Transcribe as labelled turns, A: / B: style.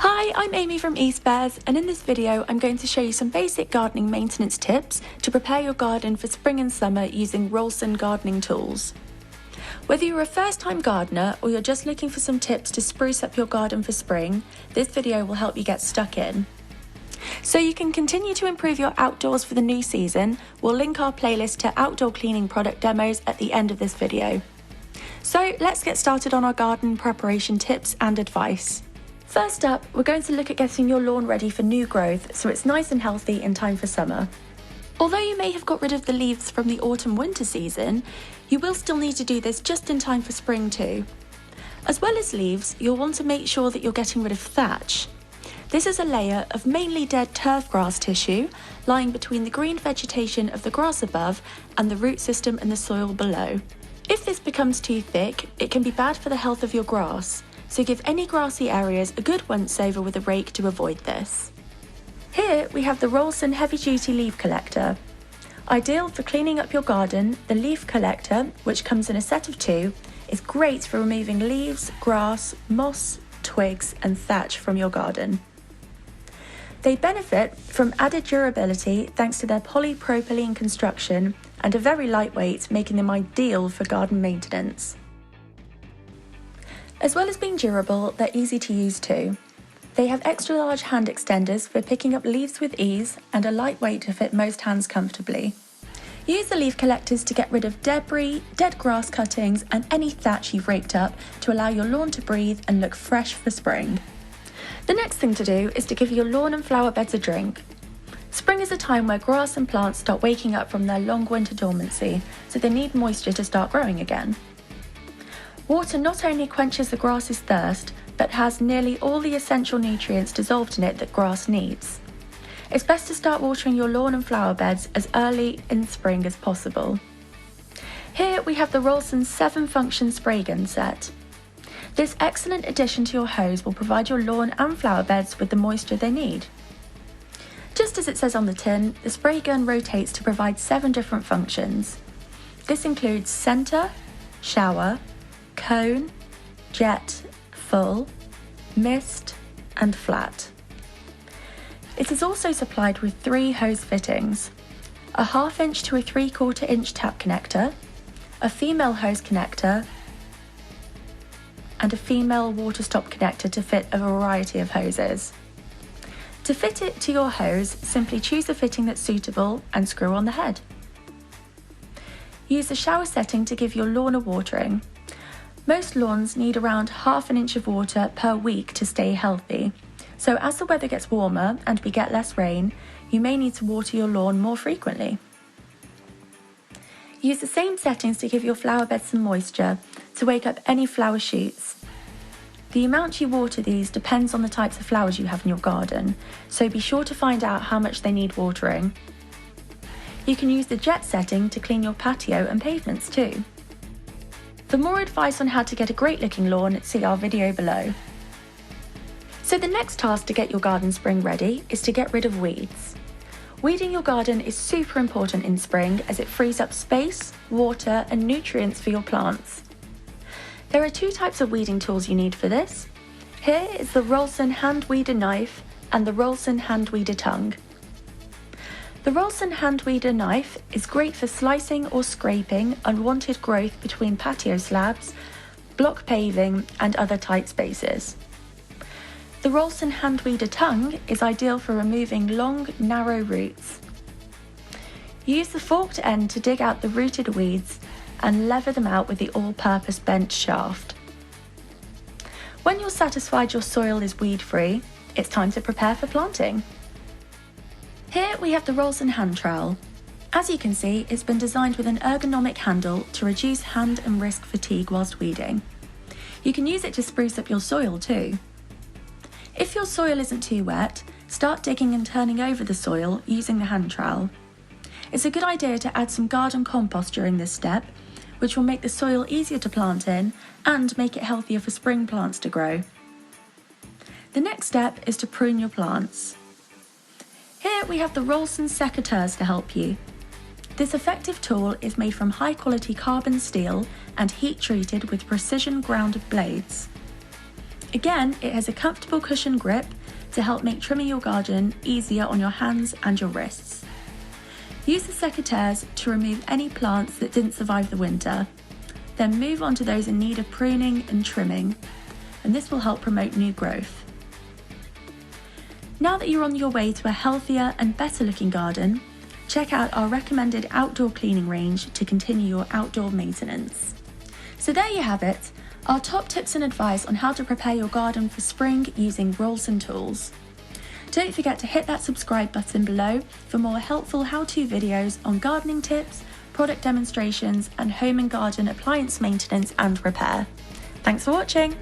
A: Hi, I'm Amy from eSpares, and in this video I'm going to show you some basic gardening maintenance tips to prepare your garden for spring and summer using Rolson gardening tools. Whether you're a first-time gardener or you're just looking for some tips to spruce up your garden for spring, this video will help you get stuck in. So you can continue to improve your outdoors for the new season, we'll link our playlist to outdoor cleaning product demos at the end of this video. So let's get started on our garden preparation tips and advice. First up, we're going to look at getting your lawn ready for new growth so it's nice and healthy in time for summer. Although you may have got rid of the leaves from the autumn-winter season, you will still need to do this just in time for spring too. As well as leaves, you'll want to make sure that you're getting rid of thatch. This is a layer of mainly dead turf grass tissue lying between the green vegetation of the grass above and the root system in the soil below. If this becomes too thick, it can be bad for the health of your grass, so give any grassy areas a good once over with a rake to avoid this. Here we have the Rolson heavy duty leaf collector. Ideal for cleaning up your garden, the leaf collector, which comes in a set of two, is great for removing leaves, grass, moss, twigs and thatch from your garden. They benefit from added durability thanks to their polypropylene construction and are very lightweight, making them ideal for garden maintenance. As well as being durable, they're easy to use too. They have extra large hand extenders for picking up leaves with ease and are lightweight to fit most hands comfortably. Use the leaf collectors to get rid of debris, dead grass cuttings and any thatch you've raked up to allow your lawn to breathe and look fresh for spring. The next thing to do is to give your lawn and flower beds a drink. Spring is a time where grass and plants start waking up from their long winter dormancy, so they need moisture to start growing again. Water not only quenches the grass's thirst, but has nearly all the essential nutrients dissolved in it that grass needs. It's best to start watering your lawn and flower beds as early in spring as possible. Here we have the Rolson 7-function spray gun set. This excellent addition to your hose will provide your lawn and flower beds with the moisture they need. Just as it says on the tin, the spray gun rotates to provide 7 different functions. This includes centre, shower, cone, jet, full, mist and flat. It is also supplied with 3 hose fittings: a 1/2 inch to a 3/4 inch tap connector, a female hose connector and a female water stop connector to fit a variety of hoses. To fit it to your hose, simply choose a fitting that's suitable and screw on the head. Use the shower setting to give your lawn a watering. Most lawns need around 1/2 inch of water per week to stay healthy, so as the weather gets warmer and we get less rain, you may need to water your lawn more frequently. Use the same settings to give your flower beds some moisture to wake up any flower shoots. The amount you water these depends on the types of flowers you have in your garden, so be sure to find out how much they need watering. You can use the jet setting to clean your patio and pavements too. For more advice on how to get a great looking lawn, see our video below. So the next task to get your garden spring ready is to get rid of weeds. Weeding your garden is super important in spring as it frees up space, water and nutrients for your plants. There are 2 types of weeding tools you need for this. Here is the Rolson hand weeder knife and the Rolson hand weeder tongue. The Rolson hand weeder knife is great for slicing or scraping unwanted growth between patio slabs, block paving and other tight spaces. The Rolson hand weeder tongue is ideal for removing long, narrow roots. Use the forked end to dig out the rooted weeds and lever them out with the all-purpose bent shaft. When you're satisfied your soil is weed-free, it's time to prepare for planting. Here we have the Rolson hand trowel. As you can see, it's been designed with an ergonomic handle to reduce hand and wrist fatigue whilst weeding. You can use it to spruce up your soil too. If your soil isn't too wet, start digging and turning over the soil using the hand trowel. It's a good idea to add some garden compost during this step, which will make the soil easier to plant in and make it healthier for spring plants to grow. The next step is to prune your plants. Here we have the Rolson secateurs to help you. This effective tool is made from high quality carbon steel and heat treated with precision grounded blades. Again, it has a comfortable cushion grip to help make trimming your garden easier on your hands and your wrists. Use the secateurs to remove any plants that didn't survive the winter, then move on to those in need of pruning and trimming, and this will help promote new growth. Now that you're on your way to a healthier and better looking garden, check out our recommended outdoor cleaning range to continue your outdoor maintenance. So there you have it, our top tips and advice on how to prepare your garden for spring using Rolson Tools. Don't forget to hit that subscribe button below for more helpful how-to videos on gardening tips, product demonstrations, and home and garden appliance maintenance and repair. Thanks for watching!